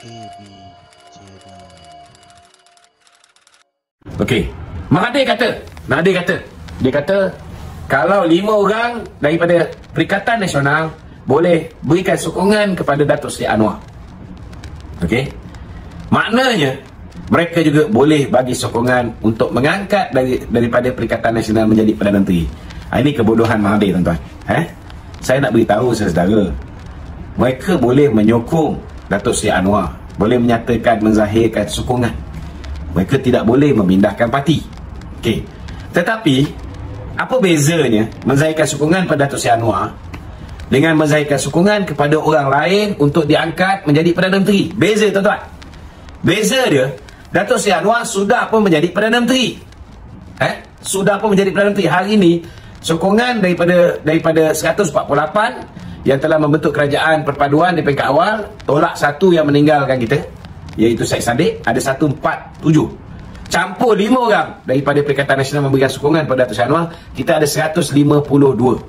KB Channel. Okey. Mahathir kata, dia kata kalau 5 orang daripada Perikatan Nasional boleh berikan sokongan kepada Datuk Seri Anwar. Okey. Maknanya mereka juga boleh bagi sokongan untuk mengangkat daripada Perikatan Nasional menjadi Perdana Menteri. Ini kebodohan Mahathir, tuan-tuan. Saya nak beritahu saudara, mereka boleh menyokong Datuk Seri Anwar, boleh menyatakan, menzahirkan sokongan. Mereka tidak boleh memindahkan parti. Okey. Tetapi apa bezanya menzahirkan sokongan pada Datuk Seri Anwar dengan menzahirkan sokongan kepada orang lain untuk diangkat menjadi Perdana Menteri? Beza, tuan-tuan. Beza dia, Datuk Seri Anwar sudah pun menjadi Perdana Menteri. Sudah pun menjadi Perdana Menteri. Hari ini sokongan daripada 148 yang telah membentuk kerajaan perpaduan di peringkat awal, tolak satu yang meninggalkan kita, iaitu Syed Saddiq, ada 147. Campur 5 orang daripada Perikatan Nasional memberikan sokongan pada Datuk Seri Anwar, kita ada 152.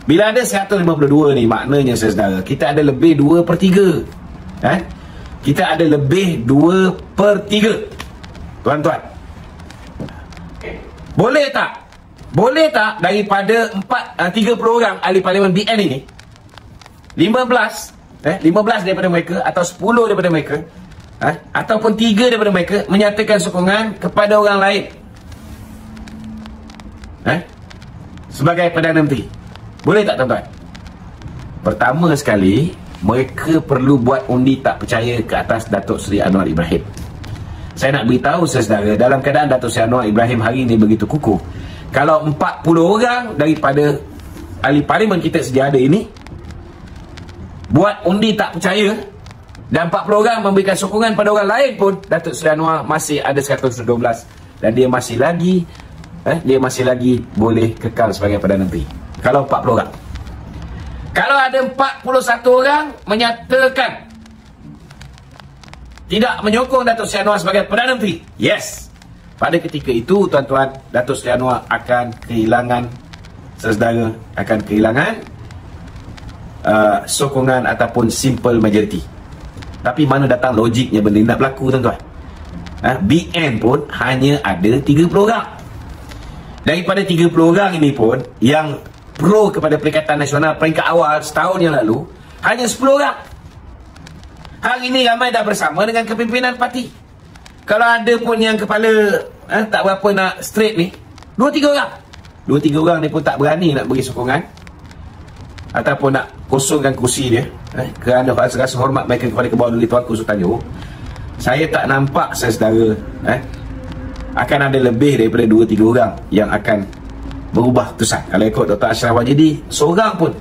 Bila ada 152 ni, maknanya saudara, kita ada lebih 2/3. Kita ada lebih 2/3. Tuan-tuan, boleh tak? Boleh tak daripada 30 orang ahli parlimen BN ini, 15 daripada mereka atau 10 daripada mereka, ataupun 3 daripada mereka menyatakan sokongan kepada orang lain sebagai Perdana Menteri? Boleh tak, tuan-tuan? Pertama sekali, mereka perlu buat undi tak percaya ke atas Datuk Seri Anwar Ibrahim. Saya nak beritahu saudara, dalam keadaan Datuk Seri Anwar Ibrahim hari ini begitu kukuh, kalau 40 orang daripada ahli parlimen kita sedia ada ini buat undi tak percaya dan 40 orang memberikan sokongan pada orang lain pun, Datuk Seri Anwar masih ada 112 dan dia masih lagi boleh kekal sebagai Perdana Menteri. Kalau 40 orang. Kalau ada 41 orang menyatakan tidak menyokong Datuk Seri Anwar sebagai Perdana Menteri, yes, pada ketika itu, tuan-tuan, Datuk Seri Anwar akan kehilangan, saudara, akan kehilangan sokongan ataupun simple majority. Tapi mana datang logiknya benda ini nak berlaku, tuan-tuan? BN pun hanya ada 30 orang. Daripada 30 orang ini pun, yang pro kepada Perikatan Nasional peringkat awal setahun yang lalu, hanya 10 orang. Hari ini ramai dah bersama dengan kepimpinan parti. Kalau ada pun yang kepala tak berapa nak straight ni, 2-3 orang. 2-3 orang ni pun tak berani nak beri sokongan ataupun nak kosongkan kursi dia, kerana rasa hormat mereka kepada Kebawah Tuanku Sultan Johor. Saya tak nampak, saudara, akan ada lebih daripada 2-3 orang yang akan berubah keputusan. Kalau ikut Dr. Ashraf Wajidi, seorang pun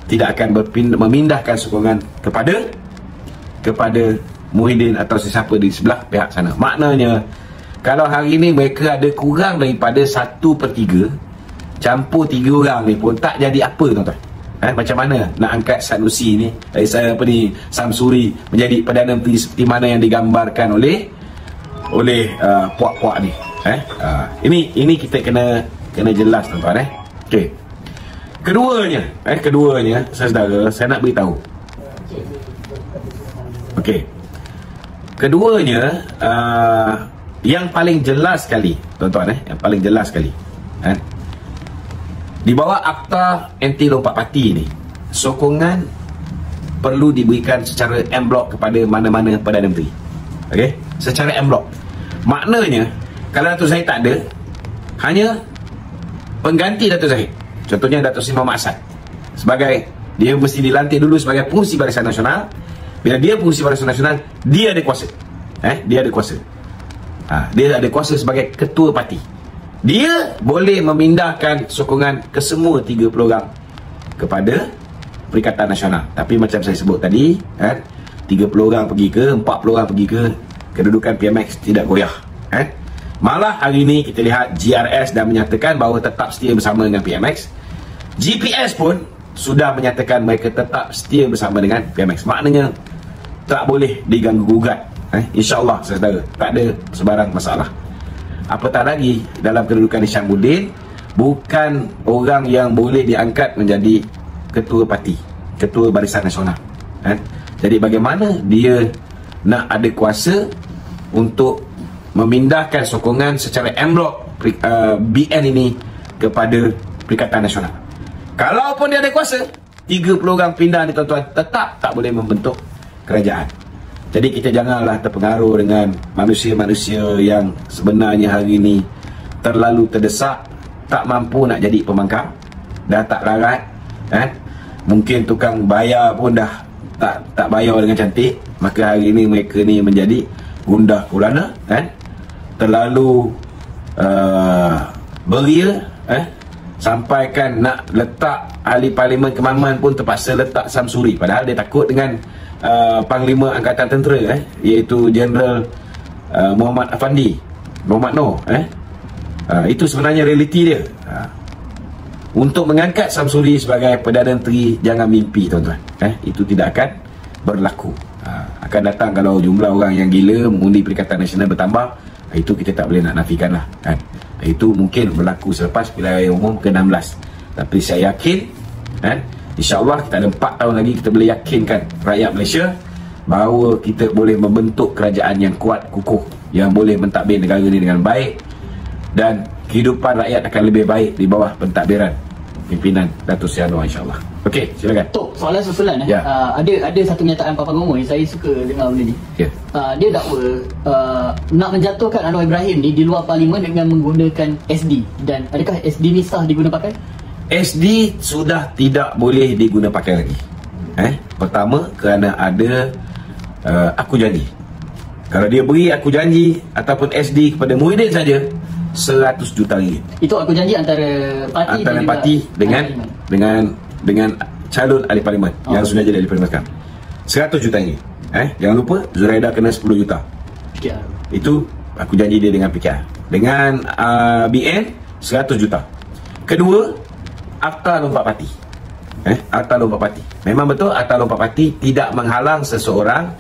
tidak akan memindahkan sokongan kepada Muhyiddin atau sesiapa di sebelah pihak sana. Maknanya, kalau hari ini mereka ada kurang daripada 1/3, campur 3 orang ni pun tak jadi apa, tuan-tuan. Macam mana nak angkat Sanusi ni, Samsuri menjadi Perdana Menteri seperti mana yang digambarkan oleh puak-puak ni. Ini kita kena jelas, tuan-tuan. Okey. Keduanya, saudara, saya nak beritahu. Okey. Keduanya, yang paling jelas sekali, tuan-tuan, yang paling jelas sekali, di bawah Akta Anti Lompat Parti ni, sokongan perlu diberikan secara en blok kepada mana-mana Perdana Menteri. Okey, secara en blok. Maknanya, kalau Datuk Zahid tak ada, hanya pengganti Datuk Zahid. Contohnya Datuk Seri Muhammad Asad, sebagai dia mesti dilantik dulu sebagai pengurusi Barisan Nasional. Bila dia pengurusi Barisan Nasional, dia ada kuasa. Dia ada kuasa. Dia ada kuasa sebagai ketua parti. Dia boleh memindahkan sokongan ke semua 30 orang kepada Perikatan Nasional. Tapi macam saya sebut tadi, 30 orang pergi ke, 40 orang pergi ke, kedudukan PMX tidak goyah. Malah hari ini kita lihat GRS dah menyatakan bahawa tetap setia bersama dengan PMX. GPS pun sudah menyatakan mereka tetap setia bersama dengan PMX. Maknanya tak boleh diganggu-gugat. InsyaAllah, saudara, tak ada sebarang masalah. Apatah lagi, dalam kedudukan Hishamuddin, bukan orang yang boleh diangkat menjadi ketua parti, ketua Barisan Nasional. Jadi bagaimana dia nak ada kuasa untuk memindahkan sokongan secara en blok BN ini kepada Perikatan Nasional. Kalaupun dia ada kuasa, 30 orang pindah ni tuan-tuan, tetap tak boleh membentuk kerajaan. Jadi kita janganlah terpengaruh dengan manusia-manusia yang sebenarnya hari ini terlalu terdesak, tak mampu nak jadi pembangkang, dah tak larat, mungkin tukang bayar pun dah tak bayar dengan cantik, maka hari ini mereka ni menjadi gundah gulana, terlalu beria, sampaikan nak letak ahli parlimen Kemaman pun terpaksa letak Samsuri, padahal dia takut dengan Panglima Angkatan Tentera, iaitu Jeneral Muhammad Afandi, Muhammad Noor. Itu sebenarnya realiti dia. Untuk mengangkat Samsuri sebagai Perdana Menteri, jangan mimpi tuan-tuan. Itu tidak akan berlaku. Akan datang kalau jumlah orang yang gila mengundi Perikatan Nasional bertambah, itu kita tak boleh nak nafikan lah, itu mungkin berlaku selepas pilihan raya umum ke-16. Tapi saya yakin, insyaAllah kita ada 4 tahun lagi, kita boleh yakinkan rakyat Malaysia bahawa kita boleh membentuk kerajaan yang kuat, kukuh, yang boleh mentadbir negara ini dengan baik, dan kehidupan rakyat akan lebih baik di bawah pentadbiran pimpinan Datuk Seri Anwar, insyaAllah. Okey, silakan. Tok, soalan susulan. Ya. Ada satu kenyataan Papa Gomo yang saya suka dengar benda ni. Ya. Dia dakwa nak menjatuhkan Anwar Ibrahim ni di luar parlimen dengan menggunakan SD. Dan adakah SD ni sah diguna pakai? SD sudah tidak boleh diguna pakai lagi. Pertama, kerana ada aku janji. Kalau dia beri aku janji ataupun SD kepada Muhyiddin saja, 100 juta ringgit. Itu aku janji antara parti dengan calon ahli parlimen yang sudah jadi ahli parlimen sekarang. 100 juta ringgit. Jangan lupa Zuraida kena 10 juta. PKR. Itu aku janji dia dengan PKR. Dengan BN 100 juta. Kedua, Akta Lompat Parti. Akta Lompat Parti. Memang betul Akta Lompat Parti tidak menghalang seseorang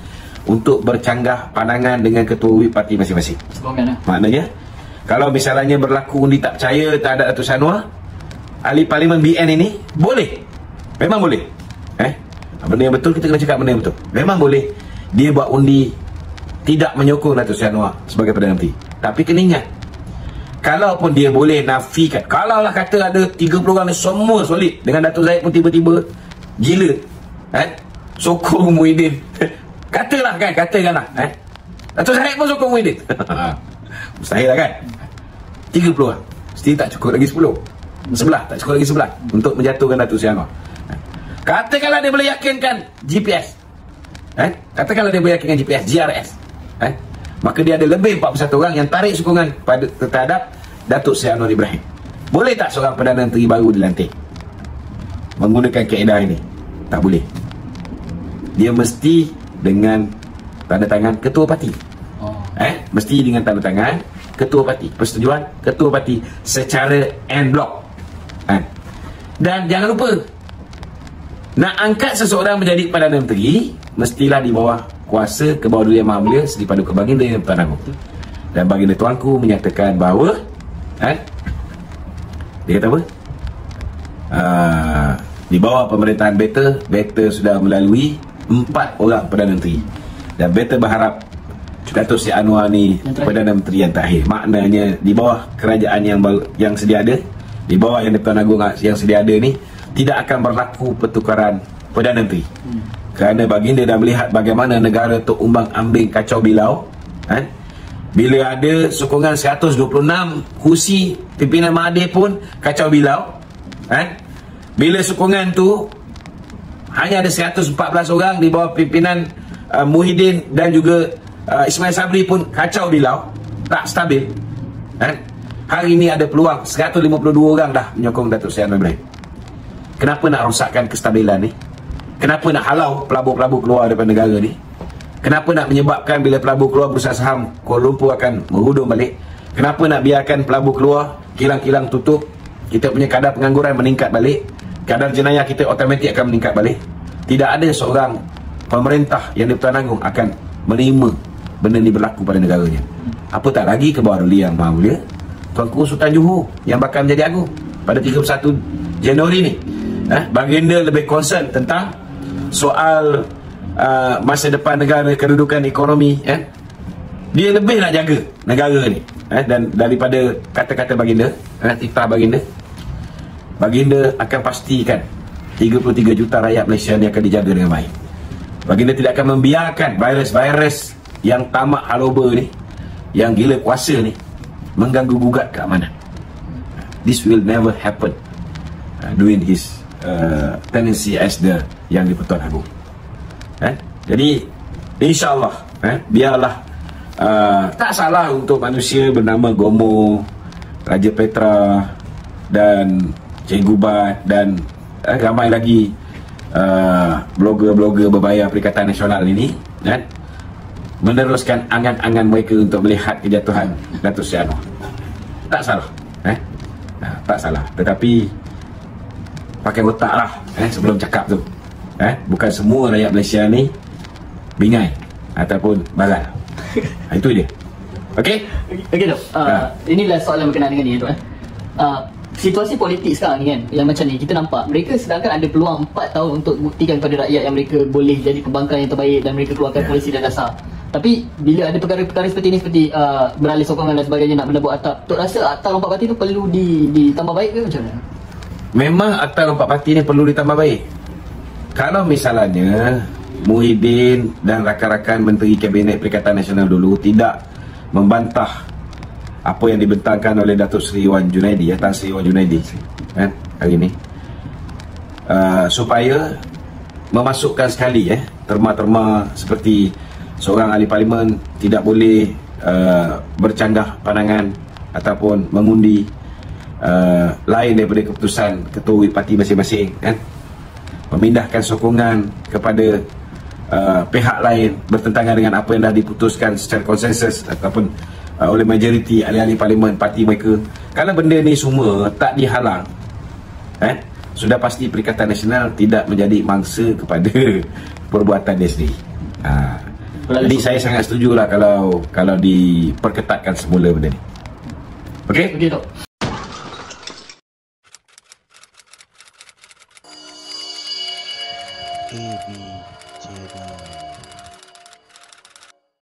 untuk bercanggah pandangan dengan ketua whip parti masing-masing. Maknanya kalau misalnya berlaku undi tak percaya terhadap Datuk Seri Anwar, ahli parlimen BN ini boleh, memang boleh. Benda yang betul, kita kena cakap benda yang betul. Memang boleh dia buat undi tidak menyokong Datuk Seri Anwar sebagai Perdana Menteri. Tapi kena ingat, kalaupun dia boleh nafikan, kalaulah kata ada 30 orang ni semua solid, dengan Datuk Zahid pun tiba-tiba gila, sokong Muhyiddin. Katakanlah, Datuk Zahid pun sokong Muhyiddin. Mustahil lah kan? 30 orang mesti tak cukup lagi 10, 11 tak cukup lagi 11 untuk menjatuhkan Datuk Seri Anwar. Katakanlah dia boleh yakinkan GPS, katakanlah dia boleh yakinkan GPS, GRS, maka dia ada lebih 41 orang yang tarik sokongan terhadap Datuk Seri Anwar Ibrahim. Boleh tak seorang Perdana Menteri baru dilantik menggunakan kaedah ini? Tak boleh. Dia mesti dengan tanda tangan ketua parti. Mesti dengan tanda tangan ketua parti, persetujuan ketua parti secara en blok. Dan jangan lupa, nak angkat seseorang menjadi Perdana Menteri mestilah di bawah kuasa Kebawah Maha Mulia Seri Paduka Baginda Yang Pertuan Agong. Dan Baginda Tuanku menyatakan bahawa dia kata apa? Di bawah pemerintahan Beta sudah melalui 4 orang Perdana Menteri, dan Beta berharap Datuk Seri Anwar ni Perdana Menteri yang terakhir. Maknanya di bawah kerajaan yang sedia ada, di bawah Yang Pertuan Agong yang sedia ada ni, tidak akan berlaku pertukaran Perdana Menteri. Kerana Baginda dah melihat bagaimana negara terumbang ambing kacau bilau. Bila ada sokongan 126 kursi pimpinan Mahathir pun kacau bilau. Bila sokongan tu hanya ada 114 orang di bawah pimpinan Muhyiddin dan juga Ismail Sabri pun kacau bilau, tak stabil. Hari ini ada peluang 152 orang dah menyokong Datuk Seri Anwar Ibrahim. Kenapa nak rosakkan kestabilan ni? Kenapa nak halau pelabur-pelabur keluar daripada negara ni? Kenapa nak menyebabkan bila pelabur keluar bursa saham Kuala Lumpur akan merudum balik? Kenapa nak biarkan pelabur keluar, kilang-kilang tutup, kita punya kadar pengangguran meningkat balik, kadar jenayah kita automatik akan meningkat balik? Tidak ada seorang pemerintah yang di-Pertuan Agong akan menerima benda ni berlaku pada negaranya. Apatah lagi Kebawah Yang Maha Mulia Tuanku Sultan Johor yang bakal menjadi agung pada 31 Januari ni. Baginda lebih concern tentang soal masa depan negara, kedudukan ekonomi, dia lebih nak jaga negara ni, dan daripada kata-kata baginda, titah baginda akan pastikan 33 juta rakyat Malaysia ni akan dijaga dengan baik. Baginda tidak akan membiarkan virus-virus yang tamak haloba ni, yang gila kuasa ni, mengganggu gugat keamanan. This will never happen during his tendency as the Yang di-Pertuan Agong. Jadi insyaAllah, biarlah tak salah untuk manusia bernama Gomo, Raja Petra dan Cikgu Bat dan ramai lagi blogger-blogger berbayar Perikatan Nasional ini, meneruskan angan-angan mereka untuk melihat kejatuhan Datuk Seri Anwar. Tak salah, tak salah. Tetapi pakai otak lah sebelum cakap tu. Bukan semua rakyat Malaysia ni bingai ataupun baral. Itu dia. Okey? Okey dok. Inilah soalan berkenaan dengan ni dok. Situasi politik sekarang ni kan, yang macam ni kita nampak mereka sedangkan ada peluang 4 tahun untuk buktikan kepada rakyat yang mereka boleh jadi pembangkang yang terbaik dan mereka keluarkan polisi dan dasar. Tapi bila ada perkara-perkara seperti ni, seperti beralih sokongan dan sebagainya nak menebuk atap, Tok rasa akta lompat parti tu perlu ditambah baik ke macam mana? Memang akta lompat parti ni perlu ditambah baik. Kalau misalnya Muhyiddin dan rakan-rakan Menteri Kabinet Perikatan Nasional dulu tidak membantah apa yang dibentangkan oleh Datuk Seri Wan Junaidi, Tan Sri Wan Junaidi hari ini, supaya memasukkan sekali terma-terma seperti seorang ahli parlimen tidak boleh bercanggah pandangan ataupun mengundi lain daripada keputusan ketua parti masing-masing, memindahkan sokongan kepada pihak lain bertentangan dengan apa yang dah diputuskan secara konsensus ataupun oleh majoriti ahli-ahli parlimen parti mereka. Kalau benda ni semua tak dihalang, sudah pasti Perikatan Nasional tidak menjadi mangsa kepada perbuatan dia sendiri. Jadi saya sangat setuju lah kalau diperketatkan semula benda ni. Okey? Okey dok. AB Channel.